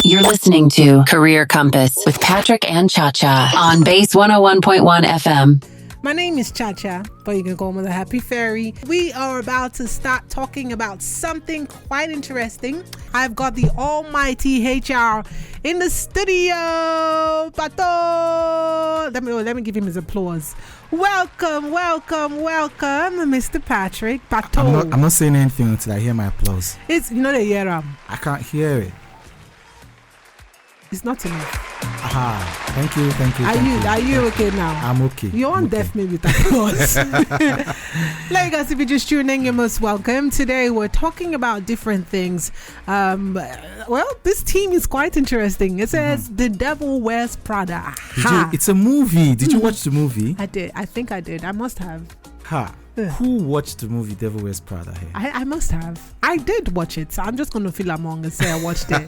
You're listening to Career Compass with Patrick and Cha-Cha on Base 101.1 FM. My name is Cha-Cha, but you can call me the Happy Fairy. We are about to start talking about something quite interesting. I've got the almighty HR in the studio. Pato! Let me give him his applause. Welcome, Mr. Patrick. Pato. I'm not saying anything until I hear my applause. It's, you know, the hear him. I can't hear it. It's not enough. Aha, thank you. Are you okay now? I'm okay. You're on deaf me with applause. Like guys, if you're just tuning in, you're most welcome. Today we're talking about different things. Well, this team is quite interesting. It says The Devil Wears Prada. It's a movie. Did you watch the movie? I did. I think I did. I must have. Who watched the movie Devil Wears Prada here? I must have. I did watch it. So I'm just going to feel among and say I watched it.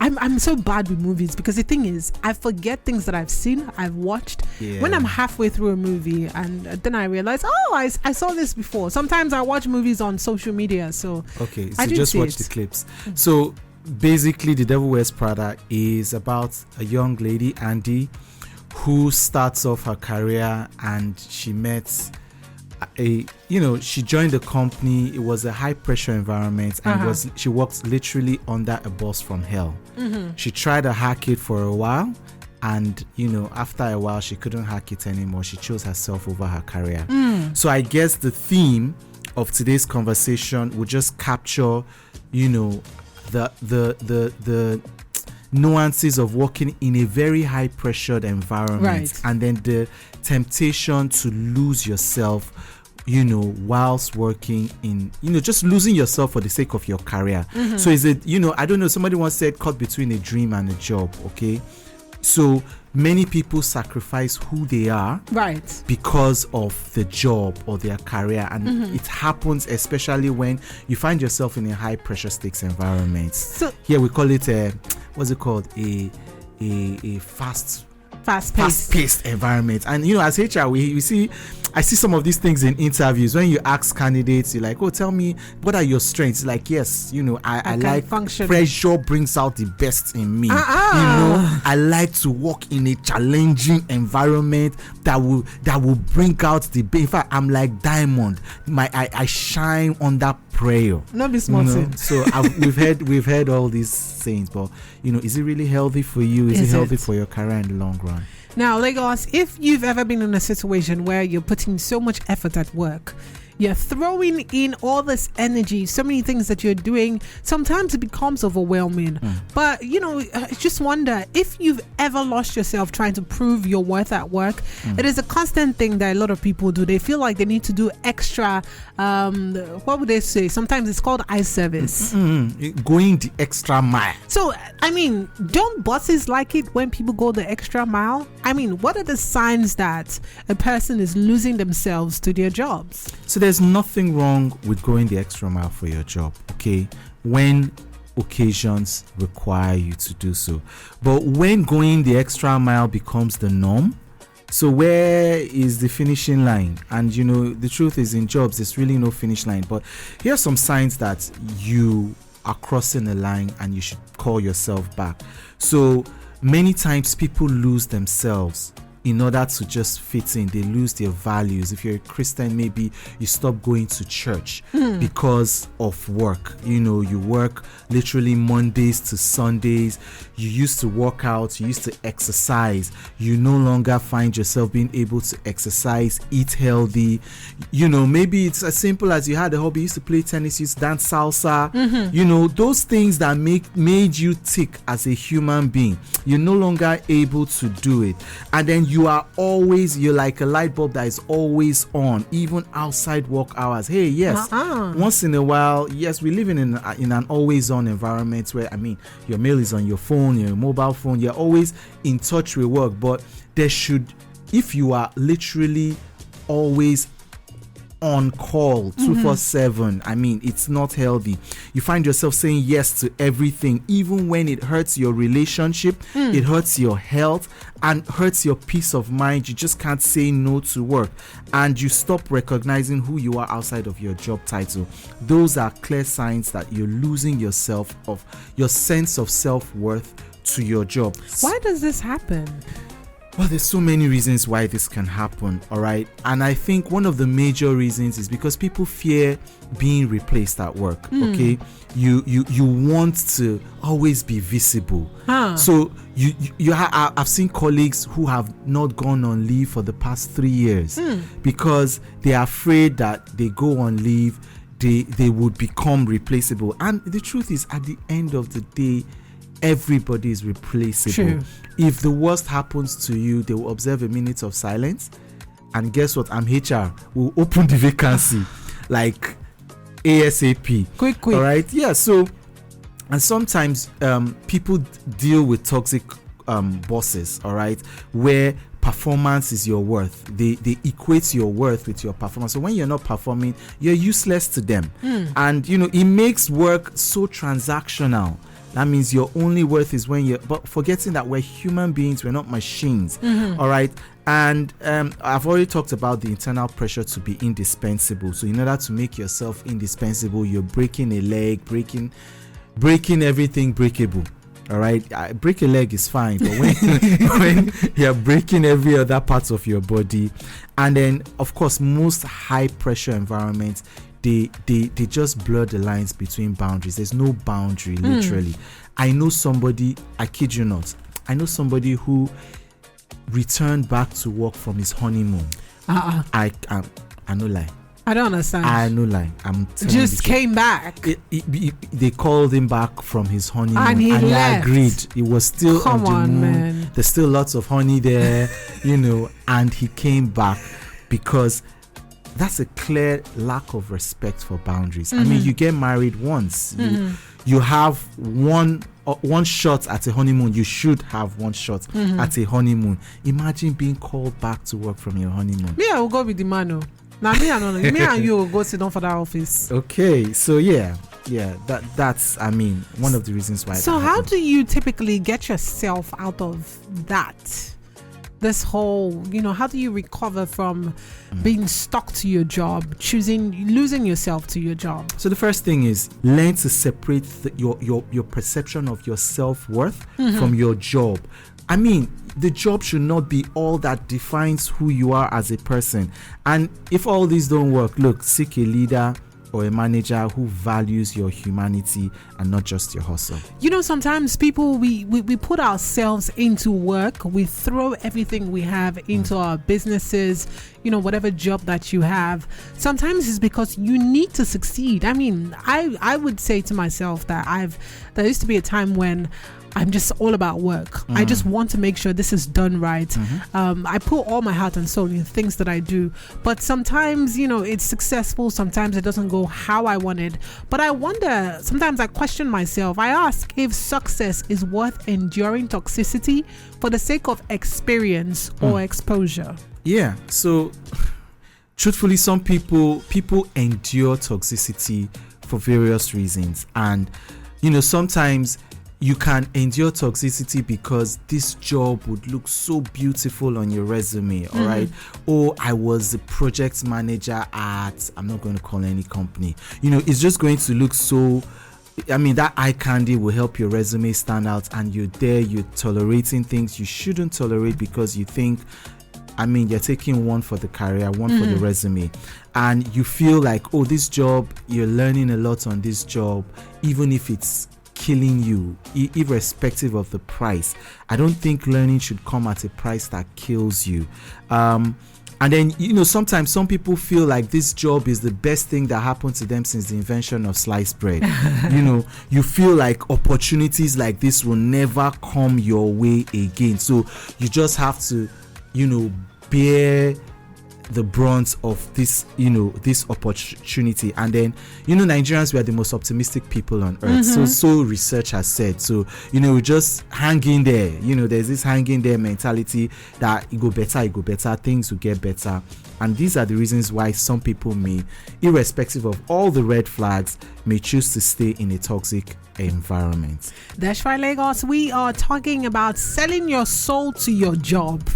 I'm so bad with movies because the thing is, I forget things that I've seen, I've watched. Yeah. When I'm halfway through a movie and then I realize, I saw this before. Sometimes I watch movies on social media. So okay, so just watch the clips. So basically, The Devil Wears Prada is about a young lady, Andy, who starts off her career and she met she joined the company. It was a high pressure environment and she worked literally under a boss from hell. She tried to hack it for a while and after a while she couldn't hack it anymore. She chose herself over her career. So I guess the theme of today's conversation would just capture the nuances of working in a very high pressured environment, right, and then the temptation to lose yourself whilst working in just losing yourself for the sake of your career. So is it I don't know, somebody once said caught between a dream and a job. Okay, so many people sacrifice who they are, right, because of the job or their career, and it happens especially when you find yourself in a high pressure stakes environment. So here we call it a fast-paced environment. And as HR, I see some of these things in interviews. When you ask candidates, you're like, tell me, what are your strengths? Like, yes, I like function. Pressure brings out the best in me. I like to work in a challenging environment that will bring out the best. In fact, I'm like diamond. I shine under prayer. Not be smart. So we've heard all these sayings, but is it really healthy for you? Is it healthy for your career in the long run? Now, Lagos, if you've ever been in a situation where you're putting so much effort at work, you're throwing in all this energy, so many things that you're doing, sometimes it becomes overwhelming. But, I just wonder if you've ever lost yourself trying to prove your worth at work. It is a constant thing that a lot of people do. They feel like they need to do extra, what would they say? Sometimes it's called eye service. Going the extra mile. So, don't bosses like it when people go the extra mile? What are the signs that a person is losing themselves to their jobs? So there's nothing wrong with going the extra mile for your job, okay, when occasions require you to do so. But when going the extra mile becomes the norm, so where is the finishing line? And the truth is, in jobs there's really no finish line. But here are some signs that you are crossing a line and you should call yourself back. So many times people lose themselves in order to just fit in. They lose their values. If you're a Christian, maybe you stop going to church because of work. You work literally Mondays to Sundays. You used to work out, you used to exercise. You no longer find yourself being able to exercise, eat healthy. Maybe it's as simple as you had a hobby, you used to play tennis, you used to dance salsa. Those things that made you tick as a human being. You're no longer able to do it. And then you're like a light bulb that is always on, even outside work hours. Hey, yes, once in a while, yes, we live in an always on environment where your mail is on your phone, your mobile phone, you're always in touch with work. But if you are literally always on call 247. I mean, it's not healthy. You find yourself saying yes to everything, even when it hurts your relationship, it hurts your health, and hurts your peace of mind. You just can't say no to work, and you stop recognizing who you are outside of your job title. Those are clear signs that you're losing your sense of self-worth to your job. Why does this happen? Well, there's so many reasons why this can happen, all right? And I think one of the major reasons is because people fear being replaced at work, okay? You want to always be visible. So I've seen colleagues who have not gone on leave for the past 3 years because they are afraid that they go on leave, they would become replaceable. And the truth is, at the end of the day, everybody is replaceable. True. If the worst happens to you, they will observe a minute of silence, and guess what? I'm HR. We'll open the vacancy like ASAP. Quick. All right. Yeah. So, and sometimes people deal with toxic bosses. All right, where performance is your worth. They equate your worth with your performance. So when you're not performing, you're useless to them. And it makes work so transactional. That means your only worth is when but forgetting that we're human beings, we're not machines. All right. And I've already talked about the internal pressure to be indispensable. So in order to make yourself indispensable, you're breaking a leg, breaking everything breakable. All right. Break a leg is fine, but when you're breaking every other part of your body, and then of course most high pressure environments, they just blur the lines between boundaries. There's no boundary, literally. I know somebody, I kid you not, who returned back to work from his honeymoon. I no lie. I don't understand. I no lie. I'm telling you. Just came back. They called him back from his honeymoon, and he left. Agreed. It was still Come on the on, moon. man. There's still lots of honey there, and he came back because that's a clear lack of respect for boundaries. I mean, you get married once. You have one shot at a honeymoon. You should have one shot at a honeymoon. Imagine being called back to work from your honeymoon. Me, I will go with the man. Now me and you will go sit down for that office. Okay, so that's one of the reasons why. So how do you typically get yourself out of that? This whole, how do you recover from being stuck to your job, losing yourself to your job? So the first thing is learn to separate your perception of your self-worth from your job. I mean, the job should not be all that defines who you are as a person. And if all these don't work, look, seek a leader or a manager who values your humanity and not just your hustle. Sometimes people, we put ourselves into work. We throw everything we have into our businesses, whatever job that you have. Sometimes it's because you need to succeed. I mean, I would say to myself that there used to be a time when I'm just all about work. I just want to make sure this is done right. I put all my heart and soul in things that I do, but sometimes it's successful, sometimes it doesn't go how I wanted. But I wonder, sometimes I question myself. I ask if success is worth enduring toxicity for the sake of experience or exposure. Yeah, so truthfully, some people endure toxicity for various reasons, and sometimes you can endure toxicity because this job would look so beautiful on your resume, all right? Or I was the project manager at, I'm not going to call any company. It's just going to look so, that eye candy will help your resume stand out, and you're tolerating things you shouldn't tolerate because you think, you're taking one for the career, one for the resume. And you feel like, this job, you're learning a lot on this job, even if it's killing you, irrespective of the price. I don't think learning should come at a price that kills you. And then sometimes some people feel like this job is the best thing that happened to them since the invention of sliced bread. You feel like opportunities like this will never come your way again, so you just have to bear the brunt of this, this opportunity. And then, Nigerians, we are the most optimistic people on earth. So research has said. So, we just hang in there. There's this hang in there mentality that it go better, things will get better. And these are the reasons why some people may, irrespective of all the red flags, may choose to stay in a toxic environment. That's right, Lagos. We are talking about selling your soul to your job.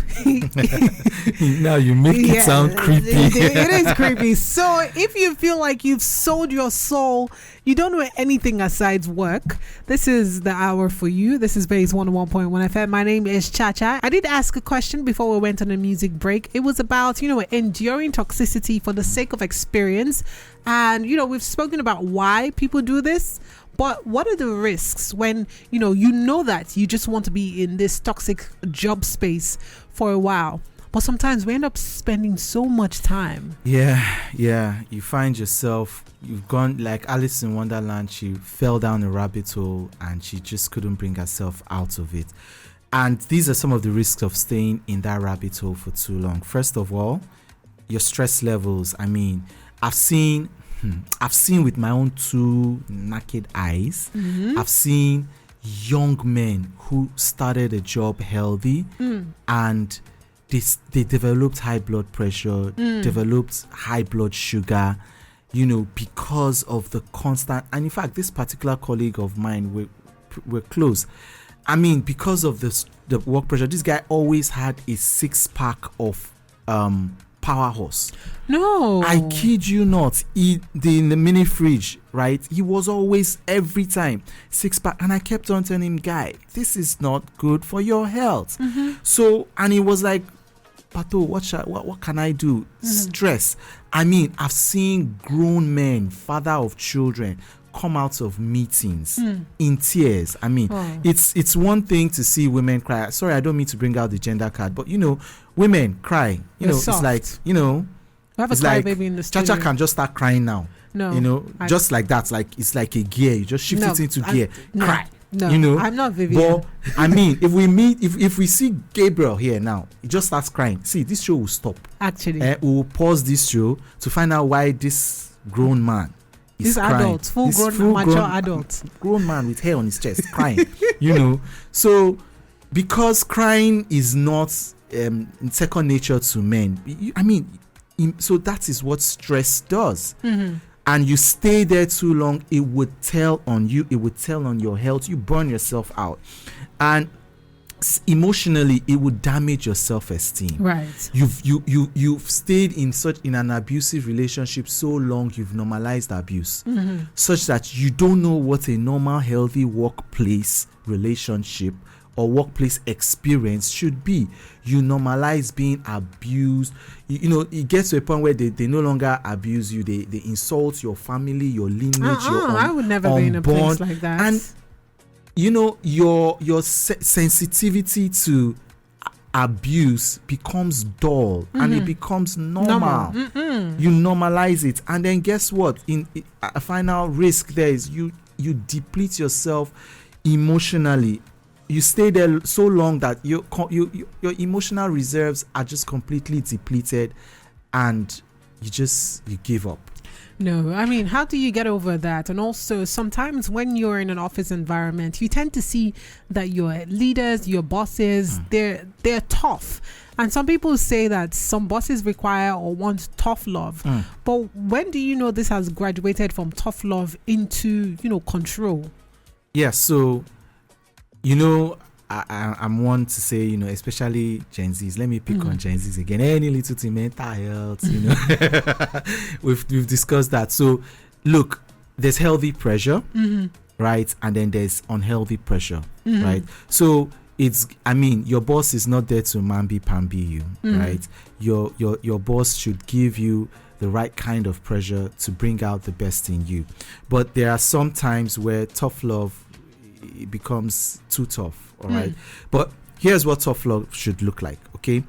Now you make it sound creepy. It is creepy. So if you feel like you've sold your soul, you don't know anything aside work, this is the hour for you. This is Base 101.1 FM. My name is Chacha. I did ask a question before we went on a music break. It was about, enduring toxicity for the sake of experience. And, we've spoken about why people do this. But what are the risks when, you know that you just want to be in this toxic job space for a while? But sometimes we end up spending so much time. Yeah. You find yourself, you've gone like Alice in Wonderland. She fell down a rabbit hole and she just couldn't bring herself out of it. And these are some of the risks of staying in that rabbit hole for too long. First of all, your stress levels. I mean, I've seen with my own two naked eyes, I've seen young men who started a job healthy and they developed high blood pressure, developed high blood sugar, because of the constant. And in fact, this particular colleague of mine, we're close. I mean, because of the work pressure, this guy always had a 6-pack of power horse. No, I kid you not. In the mini fridge, right? He was always, every time, 6-pack, and I kept on telling him, guy, this is not good for your health. So, and he was like, Pato, what can I do? Stress. I mean, I've seen grown men, father of children, come out of meetings in tears. I mean, it's one thing to see women cry. Sorry, I don't mean to bring out the gender card, but women cry. It's soft. like, we have a it's cry like baby in the studio. Chacha can just start crying now. No, just like that. Like it's like a gear. You just shift it into gear. Cry. No, I'm not Vivian. But I mean, if we meet, if we see Gabriel here now, he just starts crying. See, this show will stop. Actually, we will pause this show to find out why this grown man. This adult, full-grown, mature adult, grown man with hair on his chest, crying. So because crying is not second nature to men. I mean, so that is what stress does. And you stay there too long, it would tell on you. It would tell on your health. You burn yourself out, and emotionally, it would damage your self-esteem. Right. You've stayed in an abusive relationship so long, you've normalized abuse, such that you don't know what a normal, healthy workplace relationship or workplace experience should be. You normalize being abused. It gets to a point where they no longer abuse you. They insult your family, your lineage, I would never be in a place like that. And your sensitivity to abuse becomes dull and it becomes normal. You normalize it, and then guess what? In a final risk there is you deplete yourself emotionally. You stay there so long that your emotional reserves are just completely depleted, and you give up. No, I mean, how do you get over that? And also, sometimes when you're in an office environment, you tend to see that your leaders, your bosses, they're tough. And some people say that some bosses require or want tough love. But when do you know this has graduated from tough love into, control? Yeah, so, I'm one to say, especially Gen Zs. Let me pick on Gen Zs again. Any little thing, mental health, we've discussed that. So, look, there's healthy pressure, right? And then there's unhealthy pressure, right? So your boss is not there to mamby-pamby you, right? Your boss should give you the right kind of pressure to bring out the best in you. But there are some times where tough love, it becomes too tough. All right. But here's what tough love should look like. Okay.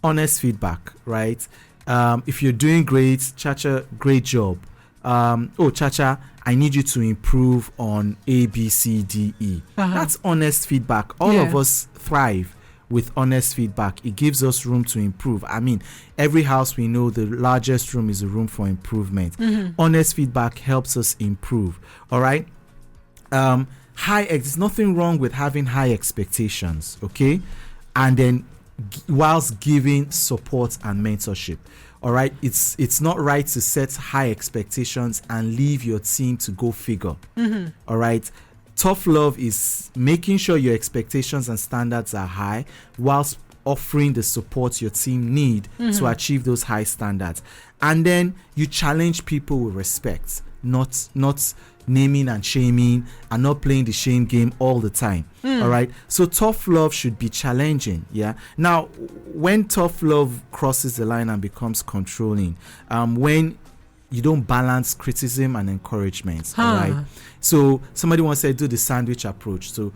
Honest feedback, right? If you're doing great, Chacha, great job. Chacha, I need you to improve on A, B, C, D, E. That's honest feedback. All of us thrive with honest feedback. It gives us room to improve. I mean, every house we know, the largest room is a room for improvement. Honest feedback helps us improve. All right. There's nothing wrong with having high expectations, okay? And then whilst giving support and mentorship. All right, it's not right to set high expectations and leave your team to go figure. All right, tough love is making sure your expectations and standards are high whilst offering the support your team need to achieve those high standards. And then you challenge people with respect, not naming and shaming, and not playing the shame game all the time. All right, so tough love should be challenging. Yeah, now when tough love crosses the line and becomes controlling, when you don't balance criticism and encouragement. All right, so somebody once said do the sandwich approach, so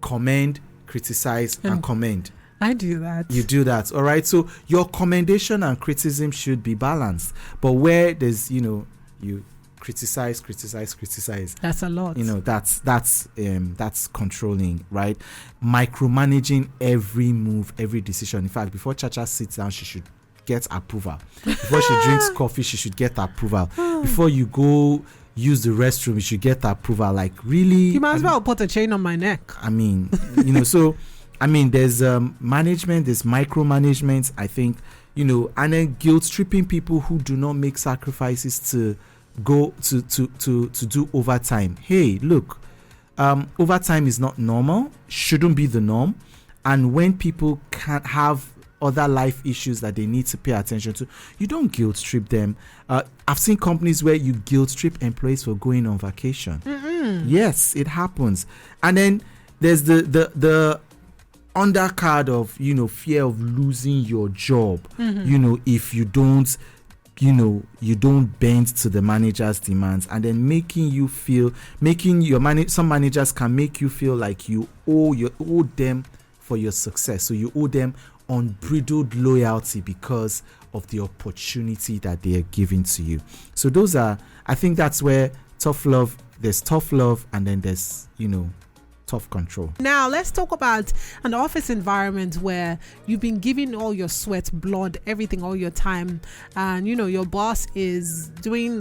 commend, criticize, and commend. I do that. You do that. All right, so your commendation and criticism should be balanced, but where there's you criticize, that's a lot. That's controlling, right? Micromanaging every move, every decision. In fact, before Chacha sits down, she should get approval. Before she drinks coffee, she should get approval. Before you go use the restroom, you should get approval. Like, really, you might as well put a chain on my neck. I mean, so I mean, there's management, there's micromanagement, I think, and then guilt tripping people who do not make sacrifices to go to do overtime. Hey, look, overtime is not normal, shouldn't be the norm. And when people can't have other life issues that they need to pay attention to, you don't guilt trip them. I've seen companies where you guilt trip employees for going on vacation. Yes, it happens. And then there's the undercard of fear of losing your job. If you don't bend to the manager's demands, and then some managers can make you feel like you owe them for your success. So you owe them unbridled loyalty because of the opportunity that they are giving to you. So I think that's where there's tough love, and then there's tough control. Now let's talk about an office environment where you've been giving all your sweat, blood, everything, all your time, and your boss is doing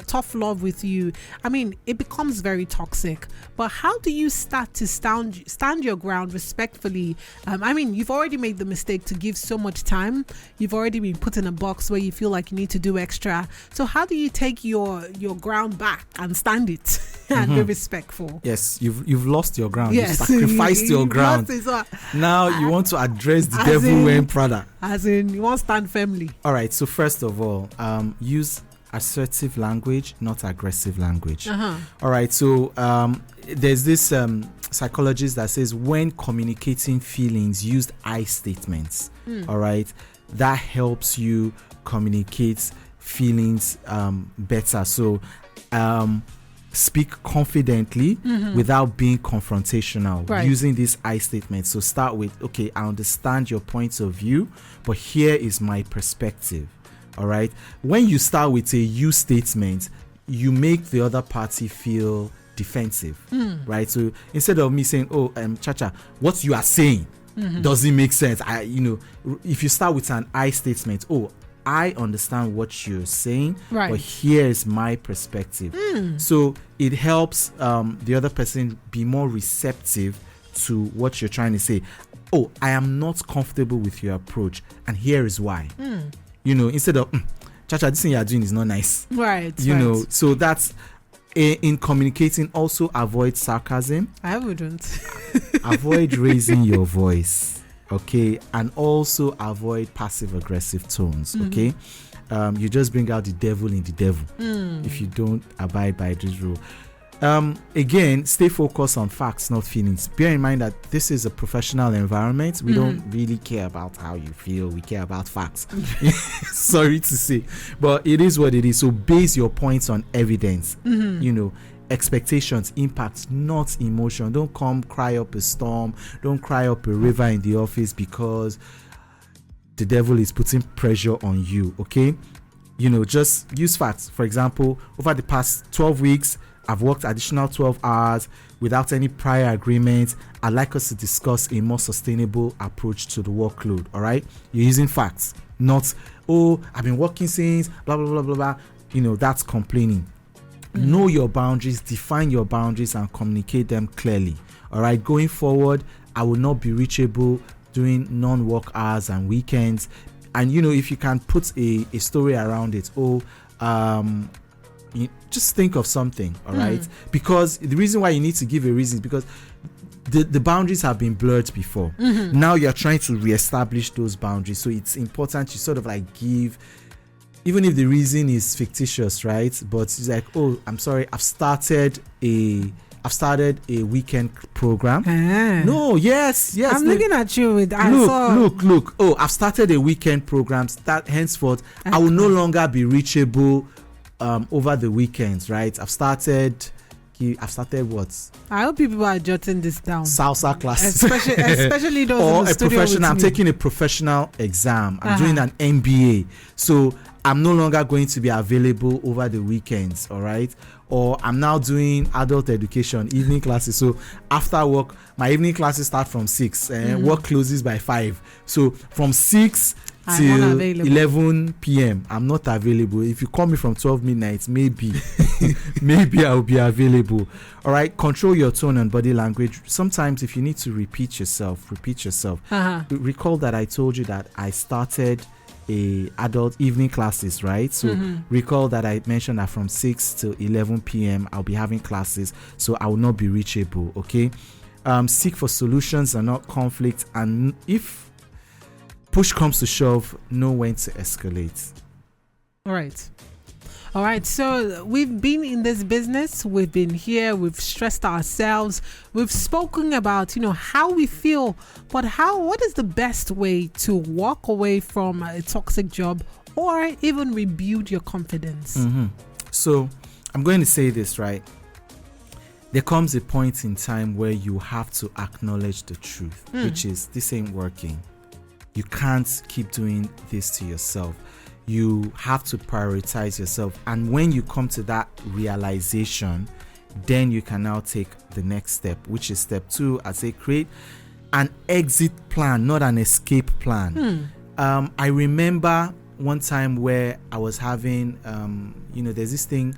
tough love with you. I mean, it becomes very toxic. But how do you start to stand your ground respectfully? I mean, you've already made the mistake to give so much time. You've already been put in a box where you feel like you need to do extra. So how do you take your ground back and stand it and be respectful? Yes, you've lost your ground. Yes. You sacrificed your ground. Now you want to address the devil wearing Prada. As in, you want to stand firmly. All right, so first of all, use assertive language, not aggressive language. All right, so there's this psychologist that says when communicating feelings, use I statements. All right, that helps you communicate feelings better. So speak confidently without being confrontational, using this I statement. So start with, okay, I understand your points of view, but here is my perspective. All right, when you start with a you statement, you make the other party feel defensive, right? So instead of me saying, Chacha, what you are saying doesn't make sense, if you start with an I statement, I understand what you're saying, but here's my perspective. So it helps the other person be more receptive to what you're trying to say. I am not comfortable with your approach, and here is why. Instead of Chacha, this thing you're doing is not nice. Right. So that's in communicating. Also avoid sarcasm. I wouldn't. Avoid raising your voice. Okay, and also avoid passive aggressive tones. Okay, you just bring out the devil in the devil if you don't abide by this rule. Again, stay focused on facts, not feelings. Bear in mind that this is a professional environment. We don't really care about how you feel. We care about facts. Sorry to say, but it is what it is. So base your points on evidence. Expectations, impacts, not emotion. Don't come cry up a storm. Don't cry up a river in the office because the devil is putting pressure on you. Okay, just use facts. For example, over the past 12 weeks, I've worked additional 12 hours without any prior agreement. I'd like us to discuss a more sustainable approach to the workload. All right, you're using facts, not, oh, I've been working since blah blah blah blah blah. That's complaining. Know your boundaries, define your boundaries, and communicate them clearly. All right, going forward, I will not be reachable during non-work hours and weekends. And if you can put a story around it, just think of something. All right, because the reason why you need to give a reason is because the boundaries have been blurred before. Now you're trying to reestablish those boundaries, so it's important you sort of like give, even if the reason is fictitious, right? But it's like, oh, I'm sorry, I've started a weekend program. No, yes. I'm looking at you with look. Oh, I've started a weekend program. That henceforth, I will no longer be reachable over the weekends, right? I've started what? I hope people are jotting this down. Salsa classes, especially those or in the a studio professional. I'm with me. taking a professional exam. I'm doing an MBA, so I'm no longer going to be available over the weekends. All right, or I'm now doing adult education evening classes. So after work, my evening classes start from 6. Work closes by 5. So from 6 till 11 p.m. I'm not available. If you call me from 12 midnight, maybe I'll be available. All right, control your tone and body language. Sometimes if you need to repeat yourself. Recall that I told you that I started a adult evening classes, right? So recall that I mentioned that from 6 to 11 p.m. I'll be having classes, so I will not be reachable. Okay, seek for solutions and not conflict, and if push comes to shove, know when to escalate. All right, so we've been in this business, we've been here, we've stressed ourselves, we've spoken about how we feel, but what is the best way to walk away from a toxic job or even rebuild your confidence? So I'm going to say this, right? There comes a point in time where you have to acknowledge the truth, which is, this ain't working. You can't keep doing this to yourself. You have to prioritize yourself. And when you come to that realization, then you can now take the next step, which is step 2. I say create an exit plan, not an escape plan. I remember one time where I was having, there's this thing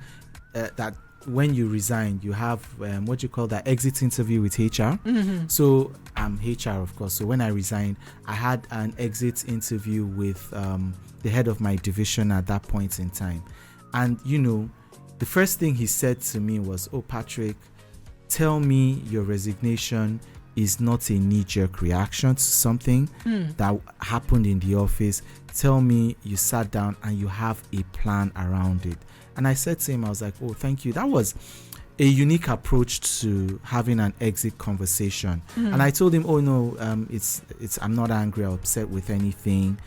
that when you resign, you have what you call that exit interview with HR. So I'm HR, of course. So when I resigned, I had an exit interview with the head of my division at that point in time. And, the first thing he said to me was, oh, Patrick, tell me your resignation is not a knee-jerk reaction to something that happened in the office. Tell me you sat down and you have a plan around it. And I said to him, I was like, oh, thank you. That was a unique approach to having an exit conversation. And I told him, oh no, it's I'm not angry or upset with anything.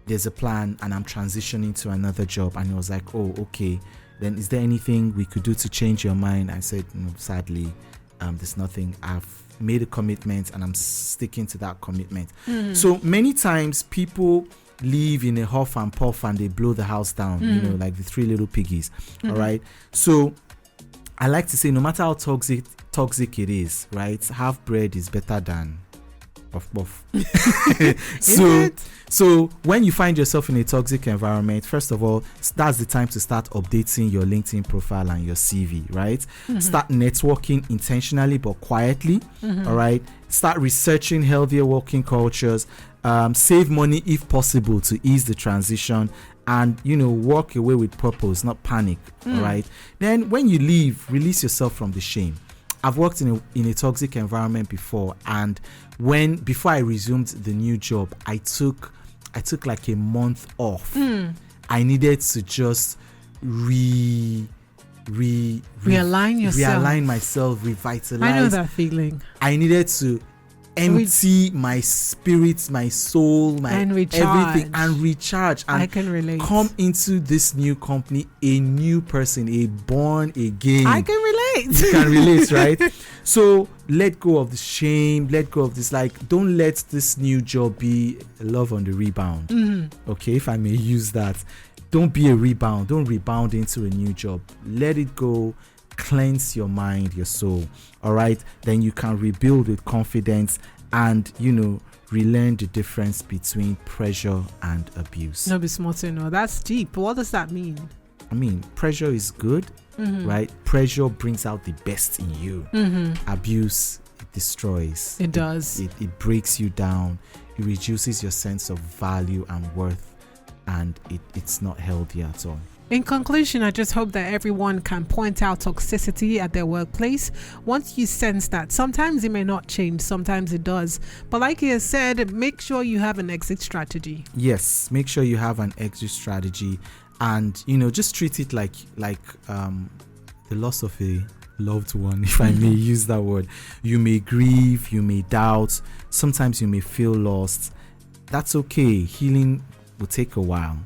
There's a plan and I'm transitioning to another job. And he was like, oh, okay. Then is there anything we could do to change your mind? I said, no, sadly, there's nothing. I've made a commitment and I'm sticking to that commitment. So many times people live in a huff and puff and they blow the house down, like the 3 little piggies. All right. So I like to say, no matter how toxic it is, right? Half bread is better than puff puff. So when you find yourself in a toxic environment, first of all, that's the time to start updating your LinkedIn profile and your CV, right? Start networking intentionally but quietly. All right. Start researching healthier working cultures. Save money if possible to ease the transition, and walk away with purpose, not panic. All right. Then when you leave, release yourself from the shame. I've worked in a toxic environment before, and before I resumed the new job, I took like a month off. I needed to just realign myself, revitalize. I know that feeling. I needed to empty my spirit, my soul, everything, and recharge. And I can relate. Come into this new company a new person, a born again. I can relate. You can relate, right? So let go of the shame. Let go of this. Like, don't let this new job be a love on the rebound. Okay, if I may use that. Don't be a rebound. Don't rebound into a new job. Let it go. cleanse your mind, your soul. All right, then you can rebuild with confidence and relearn the difference between pressure and abuse. No, be smart, that's deep. What does that mean? I mean, pressure is good, right? Pressure brings out the best in you. Abuse, it destroys. It does. It breaks you down. It reduces your sense of value and worth, and it's not healthy at all. In conclusion, I just hope that everyone can point out toxicity at their workplace. Once you sense that, sometimes it may not change, sometimes it does. But like he has said, make sure you have an exit strategy. Yes, make sure you have an exit strategy, and just treat it like the loss of a loved one, if I may use that word. You may grieve, you may doubt, sometimes you may feel lost. That's okay. Healing will take a while,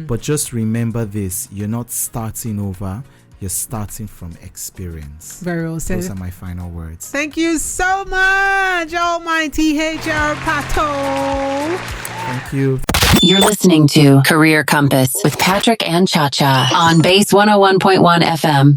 but just remember this: you're not starting over, you're starting from experience. Very well said. Those are my final words. Thank you so much, Almighty HR Pato. Thank you. You're listening to Career Compass with Patrick and Cha Cha on Base 101.1 FM.